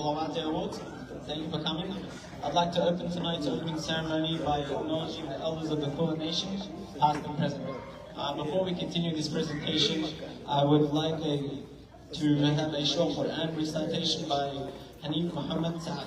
Awati Awards. Thank you for coming. I'd like to open tonight's opening ceremony by acknowledging the elders of the Kulin Nation, past and present. Before we continue this presentation, I would like to have a short Quran recitation by Hanif Muhammad Saad.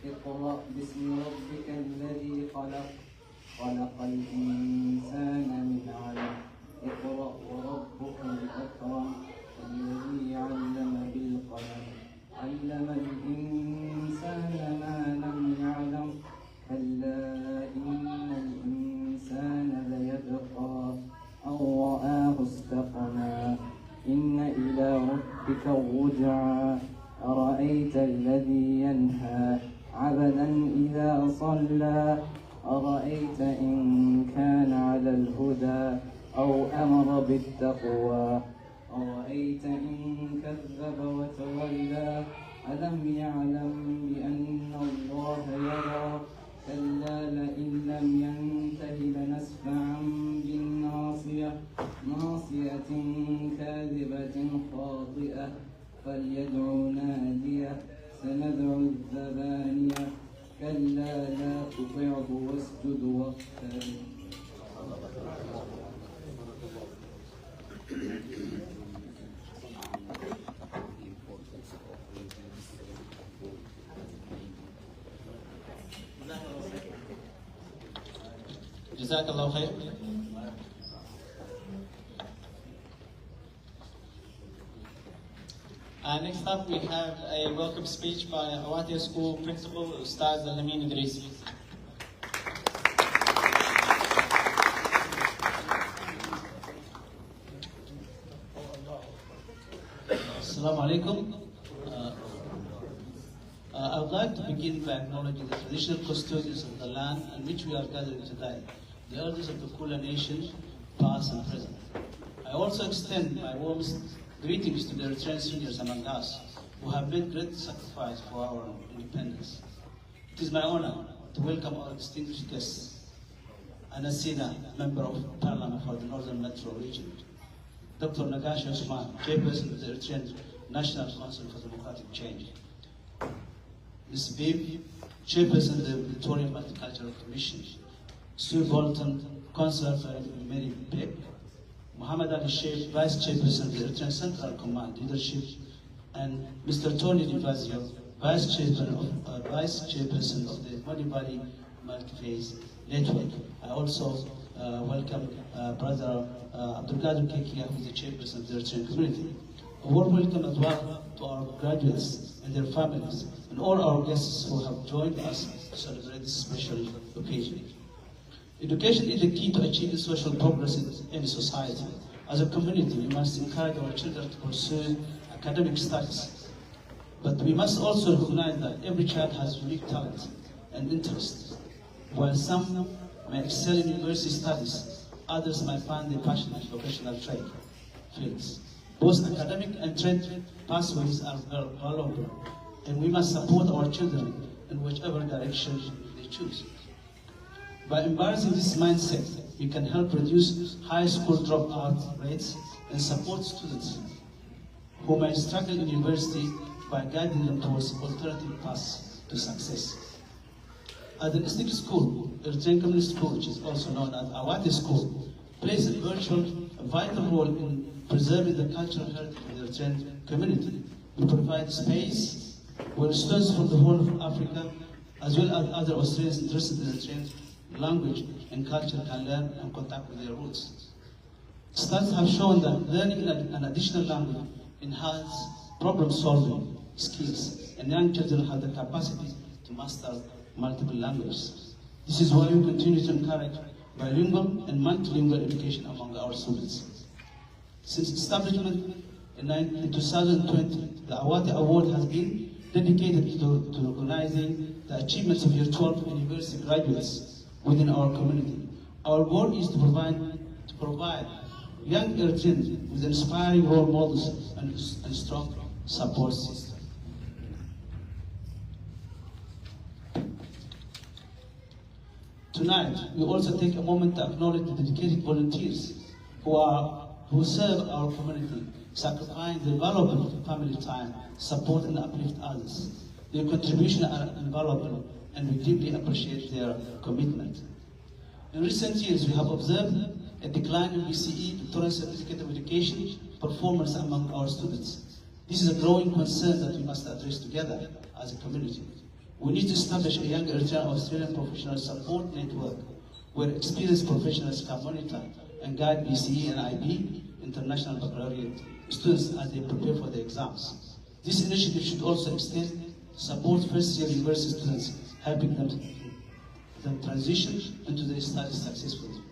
اقرأ باسم ربك الذي خلق خلق الإنسان من علق اقرأ وربك الأكرم الذي علم بالقلم علم الإنسان ما لم يعلم كلا إن الإنسان ليبقى أن رآه استغنى إن إلى ربك الرجعى أرأيت الذي ينهى عبدا إذا صلى أرأيت إن كان على الهدى أو أمر بالتقوى أرأيت إن كذب وتولى ألم يعلم بأن الله يرى كلا لئن لم ينته لنسفعا بالناصية ناصية كاذبة خاطئة فليدع ناديه سندع الزبانية كلا لا تطعه واسجد واقترب. Jazakallah khair. Next up, we have a welcome speech by Awati School Principal Ustaz Al-Amin Idris. Assalamu alaikum. I would like to begin by acknowledging the traditional custodians of the land on which we are gathering today, the elders of the Kulin Nation, past and present. I also extend my warmest greetings to the Eritrean seniors among us who have made great sacrifice for our independence. It is my honor to welcome our distinguished guests, Anasina, Member of Parliament for the Northern Metro Region, Dr. Nagash Osman, Chairperson of the Eritrean National Council for Democratic Change, Ms. Bib, Chairperson of the Victorian Multicultural Commission, Sue Bolton, Councillor for Mary Pep, Muhammad Ali Sheikh, Vice Chairperson of the Eritrean Central Command Leadership, and Mr. Tony Divazio, Vice Chairperson of the Modibali Multi-Phase Network. I also welcome Brother Abdulkadir Kekia, who is the Chairperson of the Eritrean community. A warm welcome as well to our graduates and their families, and all our guests who have joined us to celebrate this special occasion. Education is the key to achieving social progress in society. As a community, we must encourage our children to pursue academic studies. But we must also recognize that every child has unique talent and interest. While some may excel in university studies, others might find their passion in vocational trade fields. Both academic and trade pathways are valuable, and we must support our children in whichever direction they choose. By embracing this mindset, we can help reduce high school dropout rates and support students who may struggle in university by guiding them towards alternative paths to success. At the district school, Eritrean Community School, which is also known as Awati School, plays a vital role in preserving the cultural heritage of the Eritrean community. We provide space where students from the whole of Africa, as well as other Australians interested in Eritrean language and culture, can learn and contact with their roots. Studies have shown that learning an additional language enhances problem-solving skills, and young children have the capacity to master multiple languages. This is why we continue to encourage bilingual and multilingual education among our students. Since establishment in 2020, the Awati Award has been dedicated to recognizing the achievements of year 12 university graduates within our community. Our goal is to provide young Eritreans with inspiring role models and strong support system. Tonight, we also take a moment to acknowledge the dedicated volunteers who serve our community, sacrificing their valuable family time, support and uplift others. Their contributions are invaluable, and we deeply appreciate their commitment. In recent years, we have observed a decline in BCE, Victorian Certificate of Education, performance among our students. This is a growing concern that we must address together as a community. We need to establish a young Eritrean Australian professional support network where experienced professionals can monitor and guide BCE and IB international baccalaureate students as they prepare for the exams. This initiative should also extend to support first-year university students, helping them transition into their studies successfully.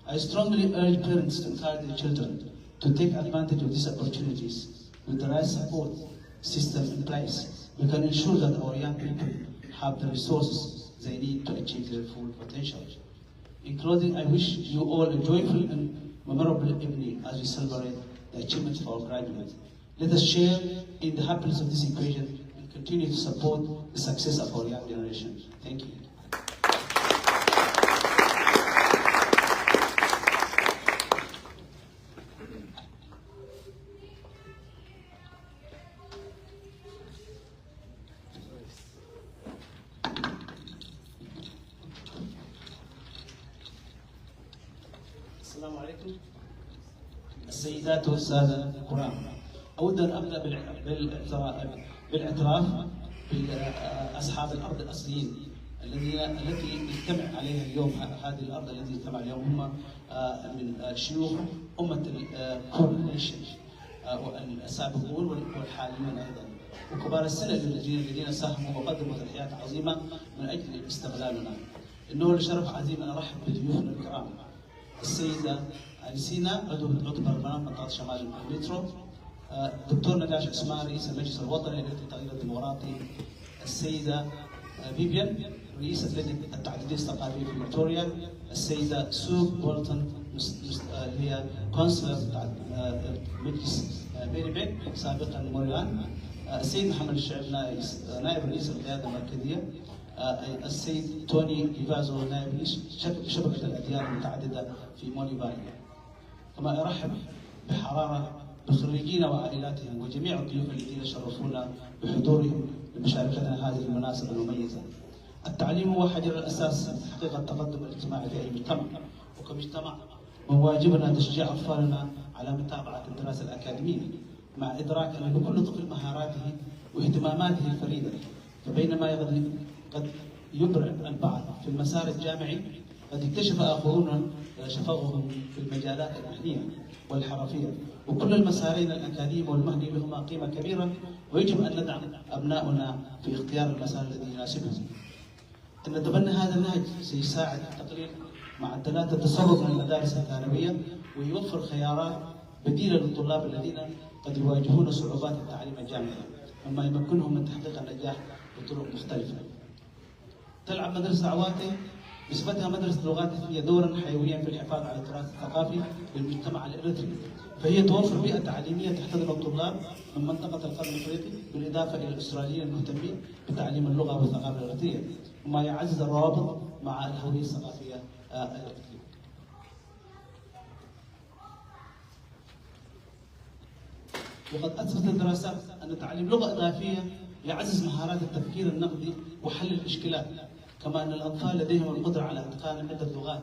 I strongly urge parents to encourage their children to take advantage of these opportunities. With the right support system in place, we can ensure that our young people have the resources they need to achieve their full potential. In closing, I wish you all a joyful and memorable evening as we celebrate the achievements of our graduates. Let us share in the happiness of this occasion and continue to support the success of our young generation. Thank you. السلام عليكم. السيدات والسادة الكرام، أود أن أبدأ بالاعتراف بأصحاب الأرض الأصليين التي نجتمع عليها اليوم. هذه الأرض التي نجتمع اليوم هم من شيوخ أمة الكورنيشن السابقون والحاليون أيضا، وكبار السن الذين ساهموا وقدموا تضحيات عظيمة من أجل استغلالنا. إنه لشرف عظيم أن أرحب بضيوفنا الكرام السيدة سينا عضو برلمان منطقة شمال المترو، دكتور نجاش عثمان رئيس المجلس الوطني للتغيير الديمقراطي، السيدة فيفيان رئيسة لجنة التعديل الثقافي في فيكتوريا، السيدة سو بولتون هي كونسلر مجلس ميريبيك سابقا موريان، السيد محمد الشعب نائب رئيس القيادة المركزية، السيد توني إيفازو نائب رئيس شبكة الأديان المتعددة في مونيفاليا. كما أرحب بحرارة بخريجينا وعائلاتهم وجميع الضيوف الذين شرفونا بحضورهم لمشاركتنا هذه المناسبة المميزة. التعليم هو حجر الأساس لتحقيق التقدم الاجتماعي في أي مجتمع، وكمجتمع من واجبنا تشجيع أطفالنا على متابعة الدراسة الأكاديمية مع إدراك أن لكل طفل مهاراته واهتماماته الفريدة. فبينما قد يبرع البعض في المسار الجامعي، قد اكتشف آخرون شفقهم في المجالات المهنية والحرفية، وكل المسارين الأكاديمي والمهني لهما قيمة كبيرة، ويجب أن ندعم أبناؤنا في اختيار المسار الذي يناسبهم. أن نتبنى هذا النهج سيساعد في تقليل معدلات التسرب من المدارس الثانوية، ويوفر خيارات بديلة للطلاب الذين قد يواجهون صعوبات التعليم الجامعي، مما يمكنهم من تحقيق النجاح بطرق مختلفة. تلعب مدرسة عواتي بصفتها مدرسة لغات هي دورا حيويا في الحفاظ على التراث الثقافي للمجتمع الإريتري، فهي توفر بيئة تعليمية تحتضن الطلاب من منطقة القرن الإفريقي، بالإضافة إلى الأستراليين المهتمين بتعليم اللغة والثقافة الإريترية، وما يعزز الروابط مع الهوية الثقافية الإريترية. وقد أثبتت الدراسات أن تعليم لغة إضافية يعزز مهارات التفكير النقدي وحل الإشكالات، كما أن الأطفال لديهم القدرة على إتقان عدة لغات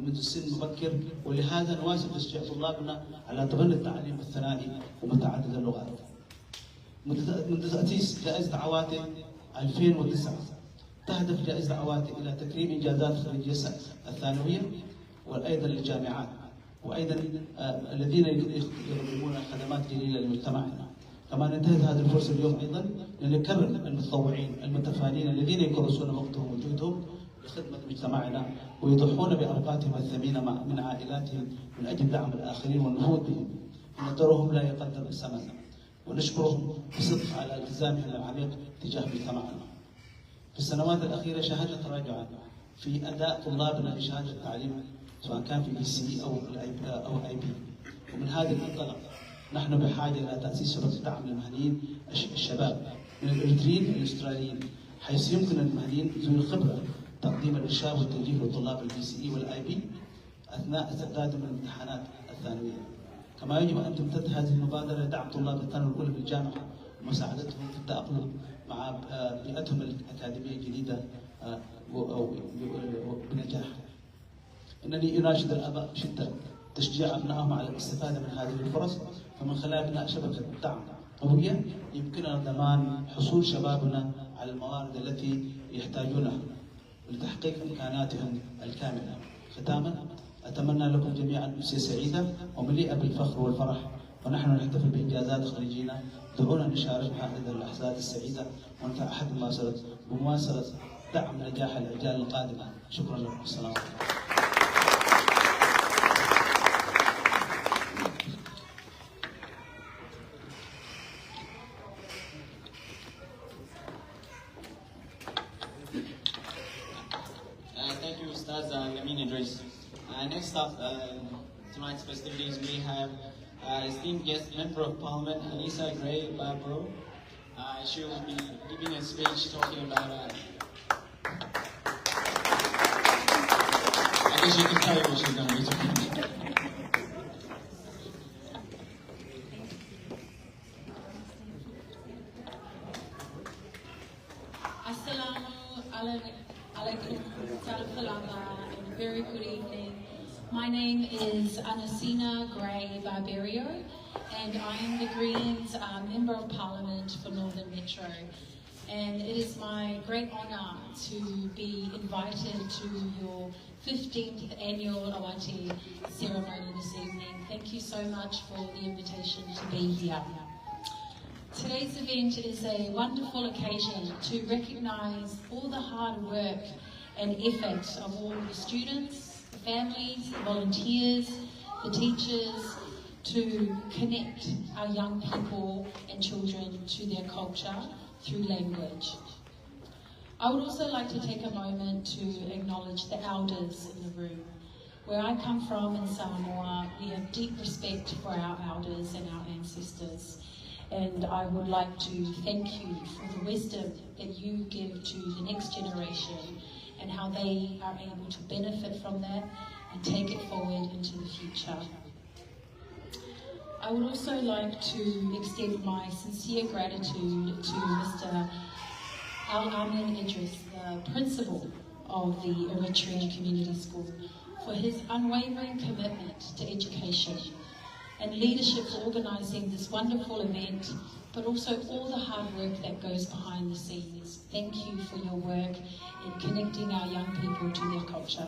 منذ سن مبكر، ولهذا نواصل تشجيع طلابنا على تبني التعليم الثنائي ومتعدد اللغات. منذ تأسيس جائزة عواتي 2009 تهدف جائزة عواتي إلى تكريم إنجازات خريجي الثانوية وأيضا للجامعات، وأيضا الذين يقدمون خدمات جليلة لمجتمعنا. كما ننتهز هذه الفرصة اليوم أيضا لنكرم المتطوعين المتفانين الذين يكرسون وقتهم وجهدهم لخدمة مجتمعنا ويضحون بأوقاتهم الثمينة من عائلاتهم من أجل دعم الآخرين والنهوض بهم. إن دورهم لا يقدر بثمن، ونشكرهم بصدق على التزامهم العميق تجاه مجتمعنا. في السنوات الأخيرة شاهدنا تراجعا في أداء طلابنا بشهادة التعليم سواء كان في BC أو IB، ومن هذا المنطلق نحن بحاجة إلى تأسيس شبكة دعم للمهنيين الشباب من الإلارتيريين الأستراليين، حيث يمكن للمهنيين ذوي الخبرة تقديم الإرشاد والتوجيه لطلاب BC والIB أثناء استعدادهم للامتحانات الثانوية. كما يجب أن تمتد هذه المبادرة لدعم طلاب الثانوية الأولى بالجامعة ومساعدتهم في التأقلم مع بيئتهم الأكاديمية الجديدة بنجاح. إنني أناشد الآباء بشدة تشجيع أبنائهم على الاستفادة من هذه الفرص، فمن خلال بناء شبكة دعم قوية يمكننا ضمان حصول شبابنا على الموارد التي يحتاجونها لتحقيق إمكاناتهم الكاملة. ختاما، أتمنى لكم جميعا أمسية سعيدة ومليئة بالفخر والفرح، ونحن نحتفل بإنجازات خريجينا. دعونا نشاركها هذه اللحظات السعيدة ونتعهد بمواصلة دعم نجاح الأجيال القادمة. شكرا لكم. السلام عليكم. Next up, tonight's festivities, we have esteemed guest member of Parliament, Elisa Gray Barbaro. She will be giving a speech talking about. I guess you can tell you what she's going to be talking about. Very good evening. My name is Anasina Gray Barberio, and I am the Greens Member of Parliament for Northern Metro. And it is my great honour to be invited to your 15th annual Awati ceremony this evening. Thank you so much for the invitation to be here. Today's event is a wonderful occasion to recognise all the hard work and effort of all the students, the families, the volunteers, the teachers, to connect our young people and children to their culture through language. I would also like to take a moment to acknowledge the elders in the room. Where I come from in Samoa, we have deep respect for our elders and our ancestors. And I would like to thank you for the wisdom that you give to the next generation and how they are able to benefit from that and take it forward into the future. I would also like to extend my sincere gratitude to Mr. Al-Amin Idris, the principal of the Eritrean Community School, for his unwavering commitment to education and leadership for organising this wonderful event, but also all the hard work that goes behind the scenes. Thank you for your work in connecting our young people to their culture.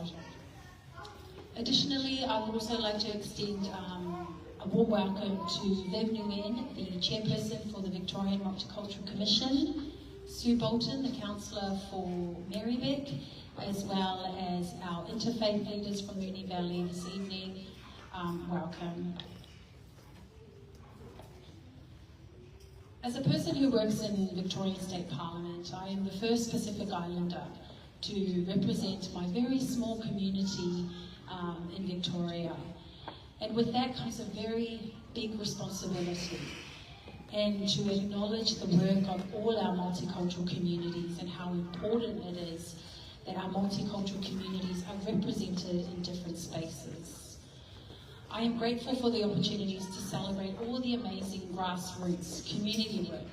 Additionally, I would also like to extend a warm welcome to Viv Nguyen, the chairperson for the Victorian Multicultural Commission, Sue Bolton, the councillor for Marybeck, as well as our interfaith leaders from Moonee Valley this evening. Welcome. As a person who works in Victorian State Parliament, I am the first Pacific Islander to represent my very small community in Victoria. And with that comes a very big responsibility, and to acknowledge the work of all our multicultural communities and how important it is that our multicultural communities are represented in different spaces. I am grateful for the opportunities to celebrate all the amazing grassroots community work,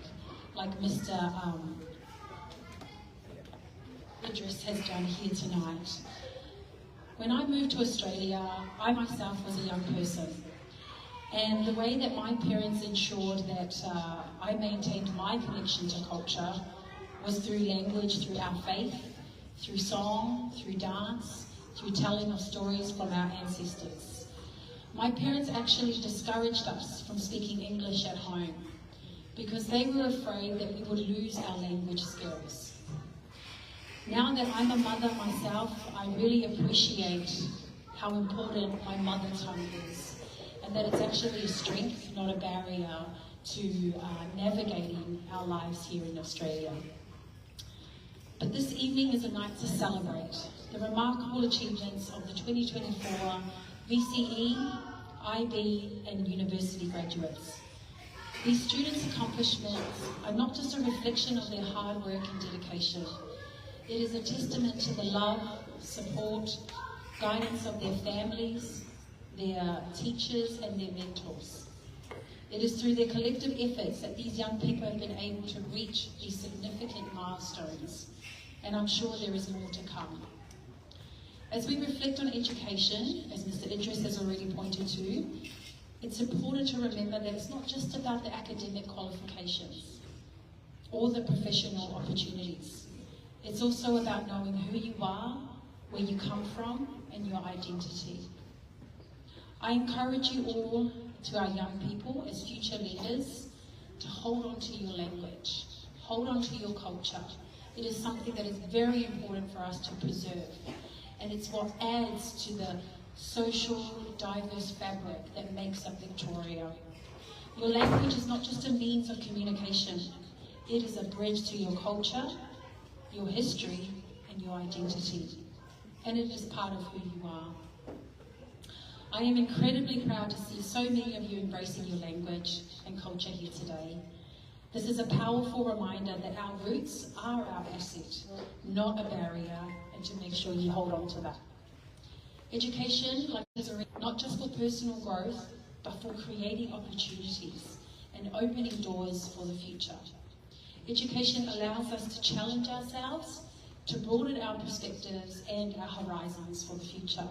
like Mr. Idris has done here tonight. When I moved to Australia, I myself was a young person, and the way that my parents ensured that I maintained my connection to culture was through language, through our faith, through song, through dance, through telling of stories from our ancestors. My parents actually discouraged us from speaking English at home because they were afraid that we would lose our language skills. Now that I'm a mother myself, I really appreciate how important my mother tongue is, and that it's actually a strength, not a barrier, to navigating our lives here in Australia. But this evening is a night to celebrate the remarkable achievements of the 2024 VCE, IB and university graduates. These students' accomplishments are not just a reflection of their hard work and dedication. It is a testament to the love, support, guidance of their families, their teachers and their mentors. It is through their collective efforts that these young people have been able to reach these significant milestones, and I'm sure there is more to come. As we reflect on education, as Mr. Idris has already pointed to, it's important to remember that it's not just about the academic qualifications or the professional opportunities. It's also about knowing who you are, where you come from, and your identity. I encourage you all, to our young people as future leaders, to hold on to your language, hold on to your culture. It is something that is very important for us to preserve, and it's what adds to the social, diverse fabric that makes up Victoria. Your language is not just a means of communication, it is a bridge to your culture, your history, and your identity, and it is part of who you are. I am incredibly proud to see so many of you embracing your language and culture here today. This is a powerful reminder that our roots are our asset, not a barrier, and to make sure you hold on to that. Education, like, is not just for personal growth, but for creating opportunities and opening doors for the future. Education allows us to challenge ourselves, to broaden our perspectives and our horizons for the future.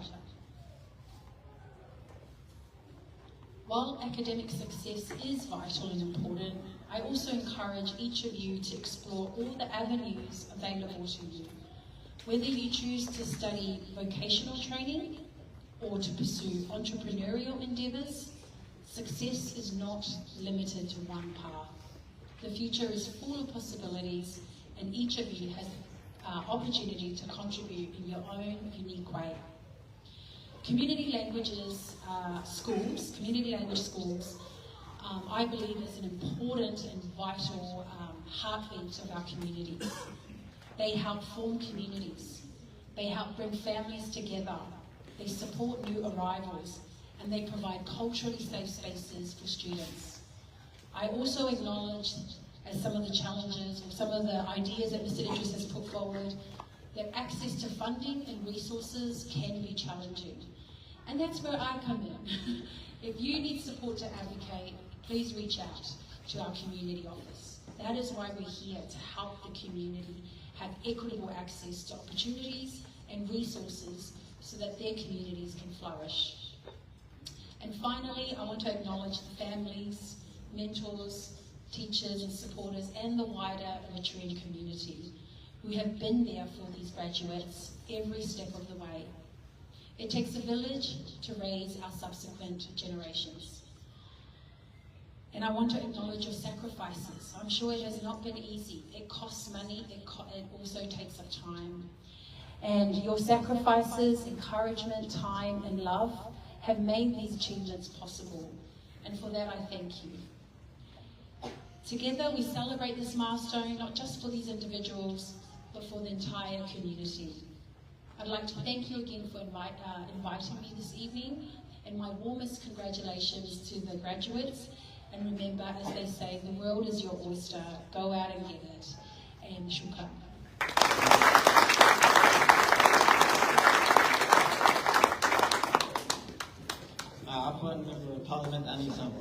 While academic success is vital and important, I also encourage each of you to explore all the avenues available to you. Whether you choose to study vocational training or to pursue entrepreneurial endeavours, success is not limited to one path. The future is full of possibilities, and each of you has opportunity to contribute in your own unique way. Community languages schools, community language schools, I believe is an important and vital heartbeat of our communities. They help form communities. They help bring families together. They support new arrivals, and they provide culturally safe spaces for students. I also acknowledge, as some of the challenges or some of the ideas that Mr. Idris has put forward, that access to funding and resources can be challenging. And that's where I come in. If you need support to advocate, please reach out to our community office. That is why we're here, to help the community have equitable access to opportunities and resources so that their communities can flourish. And finally, I want to acknowledge the families, mentors, teachers and supporters, and the wider Eritrean community who have been there for these graduates every step of the way. It takes a village to raise our subsequent generations. And I want to acknowledge your sacrifices. I'm sure it has not been easy. It costs money, it also takes up time. And your sacrifices, encouragement, time and love have made these achievements possible. And for that I thank you. Together we celebrate this milestone, not just for these individuals, but for the entire community. I'd like to thank you again for inviting me this evening, and my warmest congratulations to the graduates. And remember, as they say, the world is your oyster. Go out and get it. And shukran. Member of Parliament, Anita.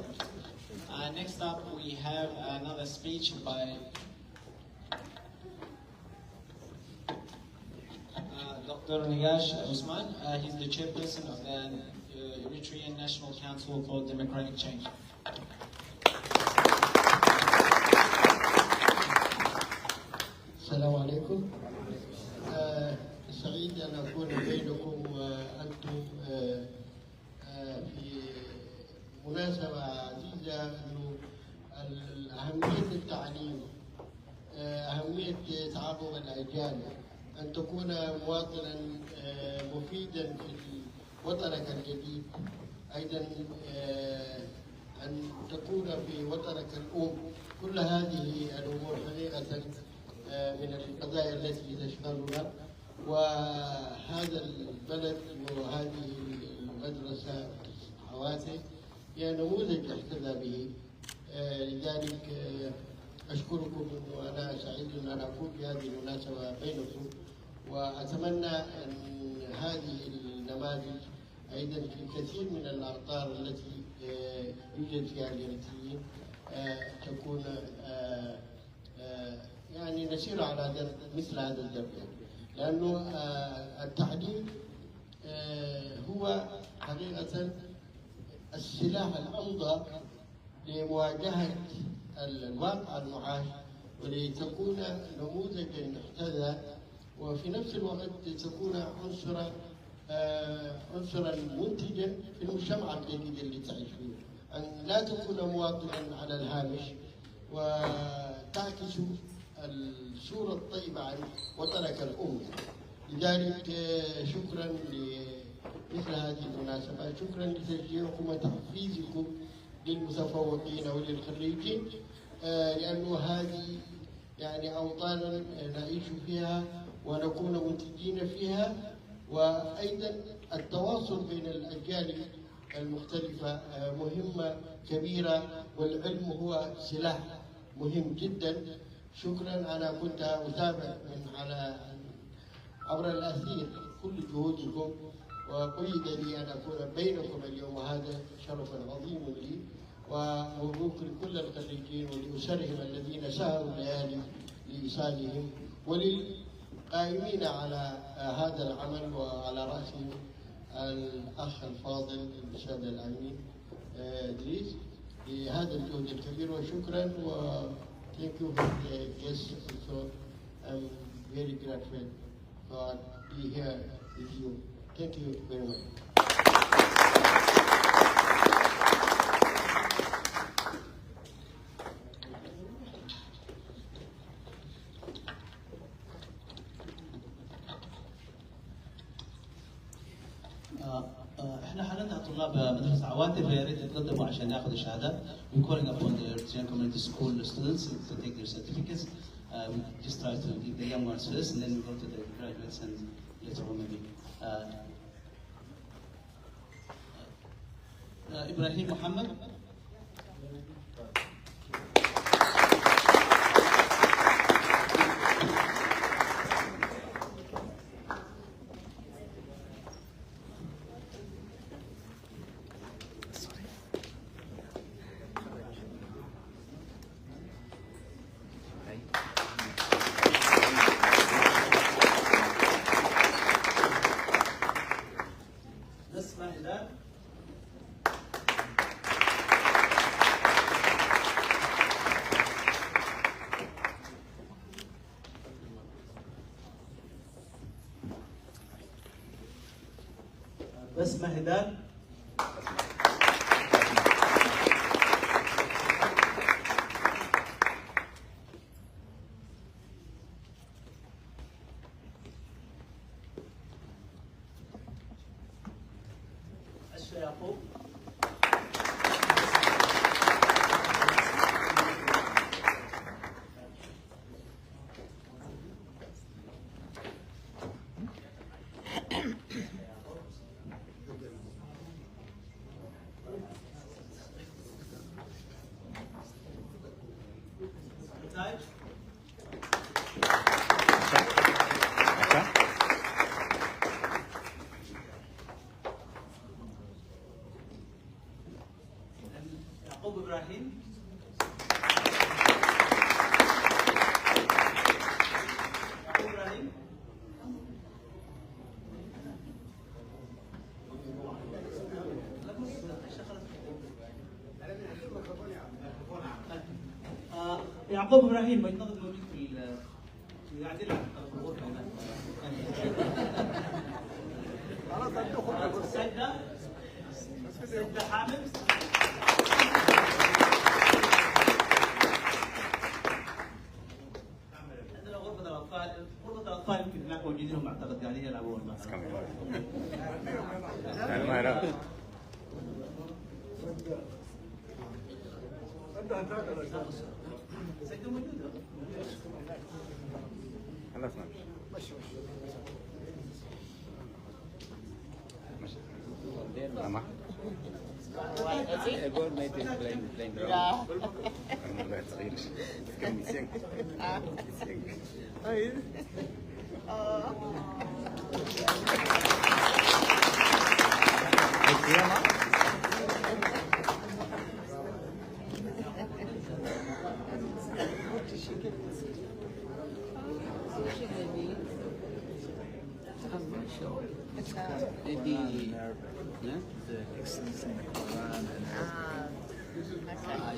Next up, we have another speech by Dr. Negash Usman. He's the chairperson of the Eritrean National Council for Democratic Change. السلام عليكم. سعيد أن أكون بينكم وأنتم في مناسبة عزيزة إنه أهمية التعليم، أهمية تعاقب الأجيال، أن تكون مواطنا مفيدا في وطنك الجديد، أيضا أن تكون في وطنك الأم. كل هذه الأمور حقيقة من القضايا التي تشغلنا، وهذا البلد وهذه المدرسة عواتي هي نموذج احتذى به. لذلك أشكركم وأنا سعيد أن أكون في هذه المناسبة بينكم، وأتمنى أن هذه النماذج أيضا في الكثير من الأقطار التي يوجد فيها الإلارتيين تكون يعني نسير على مثل هذا الدرب، لأنه التعليم هو حقيقة السلاح الأمضى لمواجهة الواقع المعاش، ولتكون نموذجا محتذى، وفي نفس الوقت تكون عنصرا منتجا في المجتمع الجديد اللي تعيش فيه، أن لا تكون مواطنا على الهامش وتعكس الصورة الطيبة عن وطنك الأم. لذلك شكرا لمثل هذه المناسبة، شكرا لتشجيعكم وتحفيزكم للمتفوقين وللخريجين، لأنه هذه يعني أوطانا نعيش فيها ونكون منتجين فيها، وأيضا التواصل بين الأجيال المختلفة مهمة كبيرة، والعلم هو سلاح مهم جدا. شكرا. أنا كنت أتابع من عبر الأثير كل جهودكم، وقيد لي أن أكون بينكم اليوم، وهذا شرف عظيم لي، ومبروك لكل الخريجين ولأسرهم الذين سهروا الليالي لإيصالهم، وللقائمين على هذا العمل، وعلى رأسهم الأخ الفاضل الأستاذ الأمين إدريس لهذا الجهد الكبير. وشكرا و thank you for the guests also. I'm very grateful for being here with you. Thank you very much. احنا حالنا طلاب مدرسة عواتي، فيا ريت يتقدموا عشان ياخذوا الشهادات. We're calling upon the Eritrean community school students to take their certificates. We just try to give the young ones first, and then we go to the graduates and later on maybe. إبراهيم محمد. بسمة هدال. يعقوب. إبراهيم. إبراهيم. يعقوب إبراهيم ينتظر موجود في قاعدين على الغرفة هناك. خلاص سيدة حامد. موجودين اعتقد قاعدين يلعبون. خلصنا ماشي. Everyone might be playing the أنا لا صغير. كم سنة؟ Maybe the excellence in the Quran and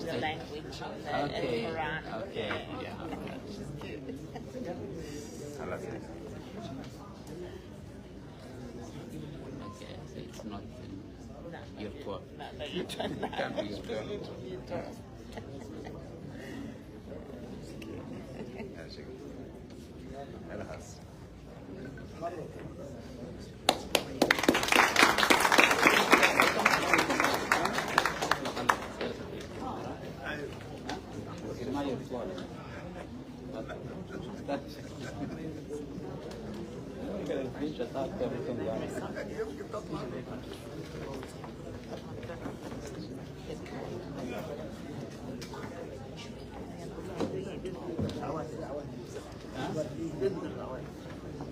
the language of the Quran. Okay, yeah. Okay, so it's not your turn. No, your turn. It can't be your turn. هذا خلاص.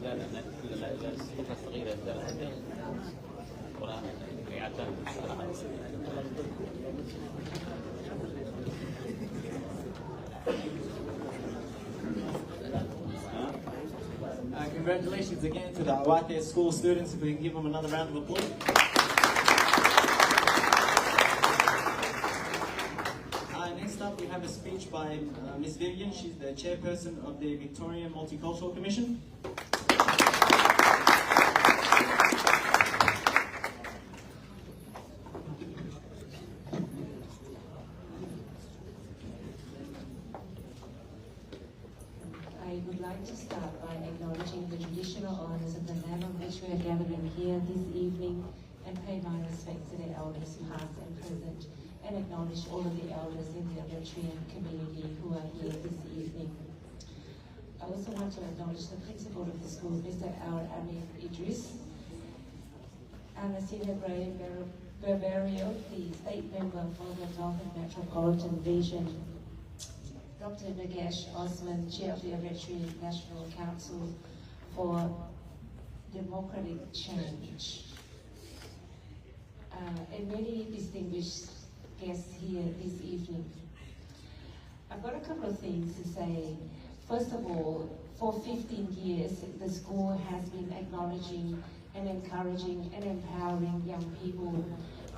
لا الصفة الصغيرة القرآن يعتمد Congratulations again to the Awate school students. If we can give them another round of applause. Next up, we have a speech by Ms. Vivian. She's the chairperson of the Victorian Multicultural Commission. I would like to start by acknowledging the traditional owners of the land on which we are gathering here this evening and pay my respects to their elders past and present, and acknowledge all of the elders in the Eritrean community who are here this evening. I also want to acknowledge the principal of the school, Mr. Al-Amin Idris, Anasina Gray Barbario, the state member for the Northern Metropolitan Region, Dr. Nagesh Osman, Chair of the Eritrean National Council for Democratic Change, and many distinguished guests here this evening. I've got a couple of things to say. First of all, for 15 years, the school has been acknowledging and encouraging and empowering young people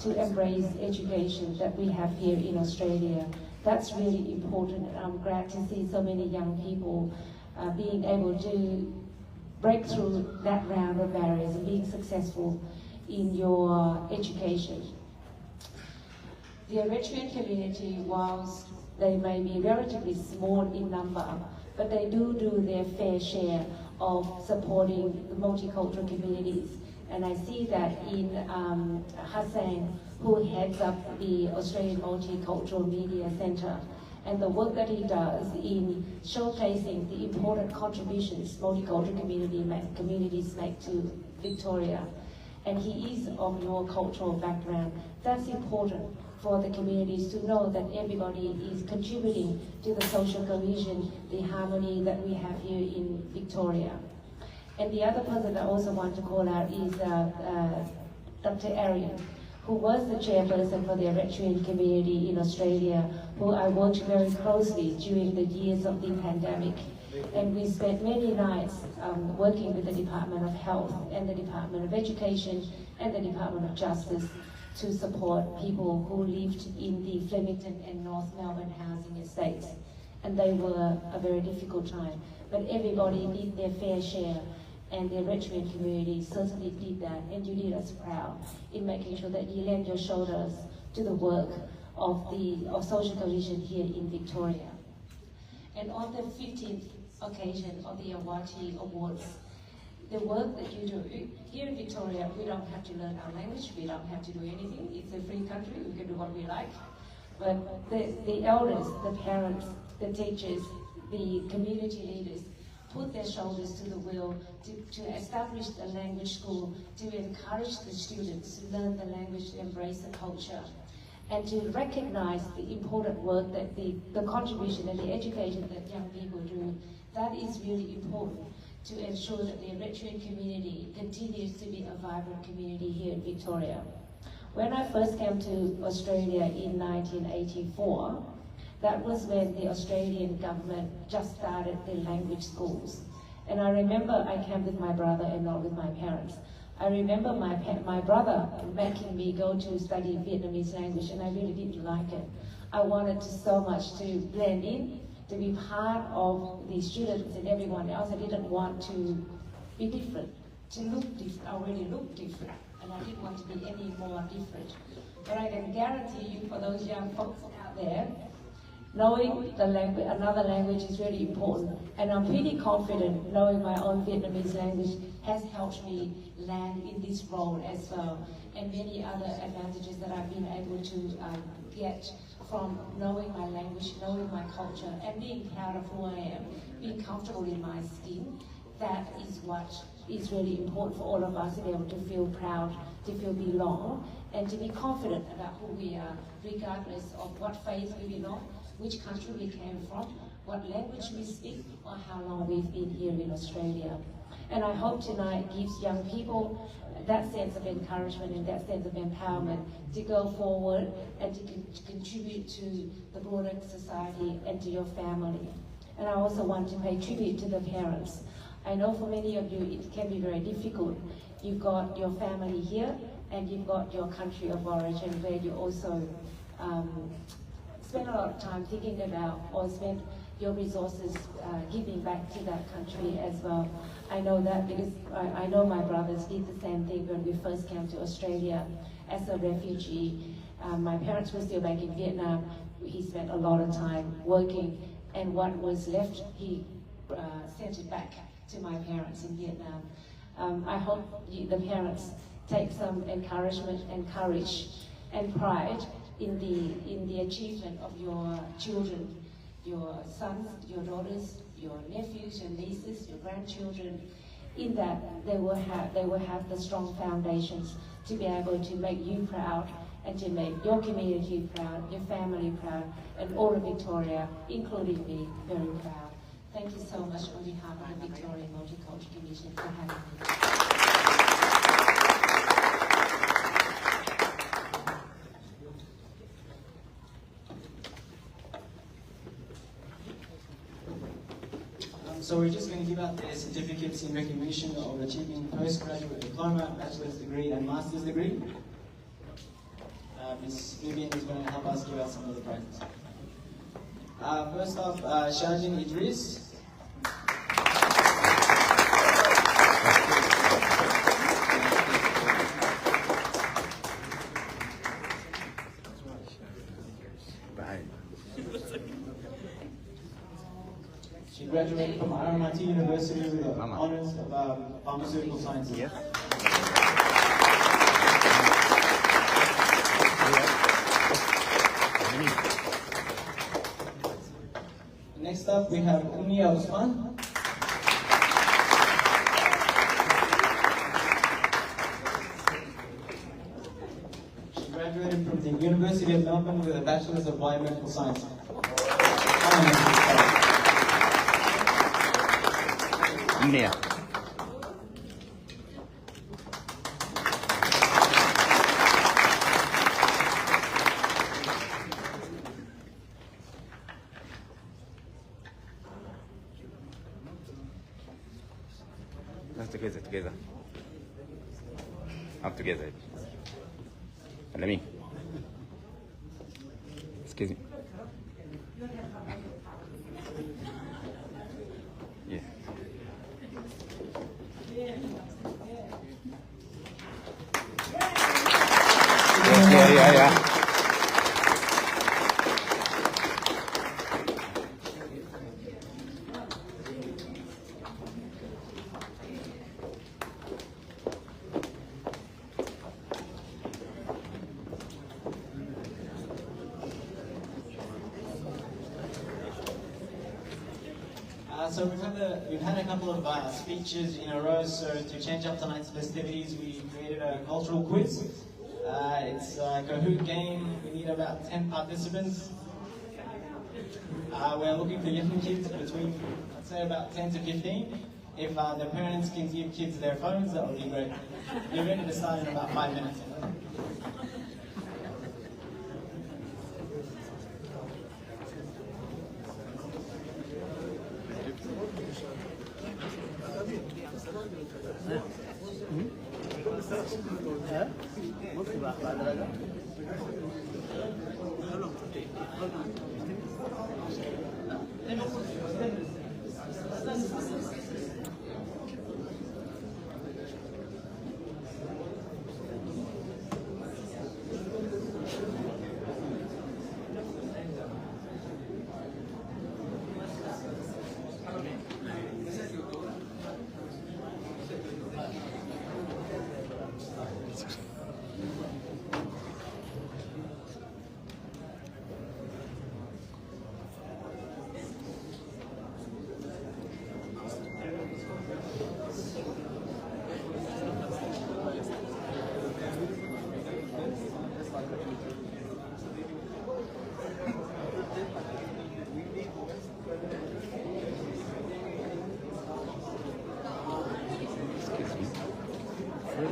to embrace education that we have here in Australia. That's really important, and I'm glad to see so many young people being able to break through that round of barriers and being successful in your education. The Eritrean community, whilst they may be relatively small in number, but they do their fair share of supporting the multicultural communities. And I see that in Hassan, who heads up the Australian Multicultural Media Centre, and the work that he does in showcasing the important contributions multicultural communities make to Victoria. And he is of your cultural background. That's important for the communities to know that everybody is contributing to the social cohesion, the harmony that we have here in Victoria. And the other person I also want to call out is Dr. Arian, who was the chairperson for the Eritrean community in Australia, who I worked very closely during the years of the pandemic. And we spent many nights working with the Department of Health and the Department of Education and the Department of Justice to support people who lived in the Flemington and North Melbourne housing estates. And they were a very difficult time. But everybody did their fair share, and the Eritrean community certainly did that, and you did us proud in making sure that you lend your shoulders to the work of social cohesion here in Victoria. And on the 15th occasion of the Awati Awards, the work that you do. Here in Victoria, we don't have to learn our language, we don't have to do anything. It's a free country, we can do what we like. But the elders, the parents, the teachers, the community leaders put their shoulders to the wheel to establish the language school, to encourage the students to learn the language, to embrace the culture, and to recognize the important work that the contribution and the education that young people do. That is really important to ensure that the Eritrean community continues to be a vibrant community here in Victoria. When I first came to Australia in 1984, that was when the Australian government just started the language schools. And I remember I came with my brother and not with my parents. I remember my brother making me go to study Vietnamese language, and I really didn't like it. I wanted so much to blend in, to be part of the students and everyone else. I didn't want to be different, to look different. I already looked different, and I didn't want to be any more different. But I can guarantee you, for those young folks out there, knowing the language, another language is really important. And I'm pretty confident knowing my own Vietnamese language has helped me land in this role as well, and many other advantages that I've been able to get from knowing my language, knowing my culture, and being proud of who I am, being comfortable in my skin. That is what is really important for all of us, to be able to feel proud, to feel belong, and to be confident about who we are, regardless of what faith we belong, which country we came from, what language we speak, or how long we've been here in Australia. And I hope tonight gives young people that sense of encouragement and that sense of empowerment to go forward and to contribute to the broader society and to your family. And I also want to pay tribute to the parents. I know for many of you it can be very difficult. You've got your family here and you've got your country of origin where you also spend a lot of time thinking about, or spend your resources giving back to that country as well. I know that because I know my brothers did the same thing when we first came to Australia as a refugee. My parents were still back in Vietnam. He spent a lot of time working, and what was left, he sent it back to my parents in Vietnam. I hope the parents take some encouragement and courage and pride in the achievement of your children, your sons, your daughters, your nephews, your nieces, your grandchildren, in that they will have the strong foundations to be able to make you proud and to make your community proud, your family proud, and all of Victoria, including me, very proud. Thank you so much on behalf of the Victorian Multicultural Commission for having me. So we're just going to give out the certificates in recognition of achieving postgraduate diploma, bachelor's degree, and master's degree. Ms. Vivian is going to help us give out some of the prizes. First off, Shajin Idris. She graduated from RMIT University with honors of pharmaceutical sciences. Yes. Next up, we have Umia Osman. She graduated from the University of Melbourne with a Bachelor's of Biomedical Science. Umia. Together. Up together. Let me. Excuse me. Yeah. Yeah. So we've had a couple of speeches in a row. So to change up tonight's festivities, we created a cultural quiz. It's a Kahoot game. We need about 10 participants. We're looking for young kids between, I'd say, about 10 to 15. If the parents can give kids their phones, that would be great. We're ready to start in about 5 minutes.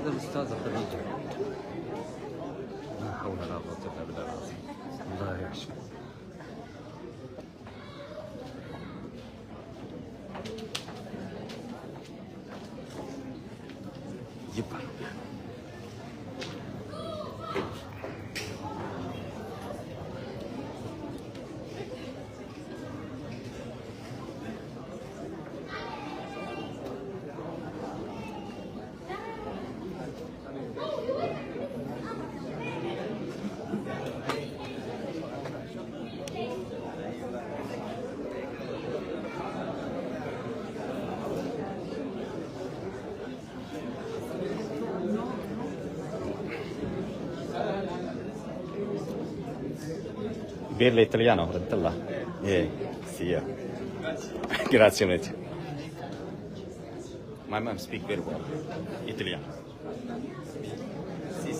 الأستاذة خديجة لا حول ولا قوة إلا بالله العظيم الله يعشق يبقى Parli italiano, fratello? Sì. Grazie mille. My mom speaks very well Italiano. Sì.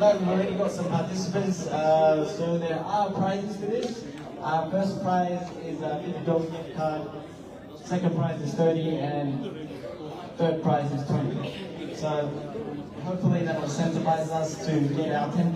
know we've already got some participants, so there are prizes for this. First prize is a $50 gift card, second prize is 30, and third prize is 20. So hopefully that will incentivize us to get our 10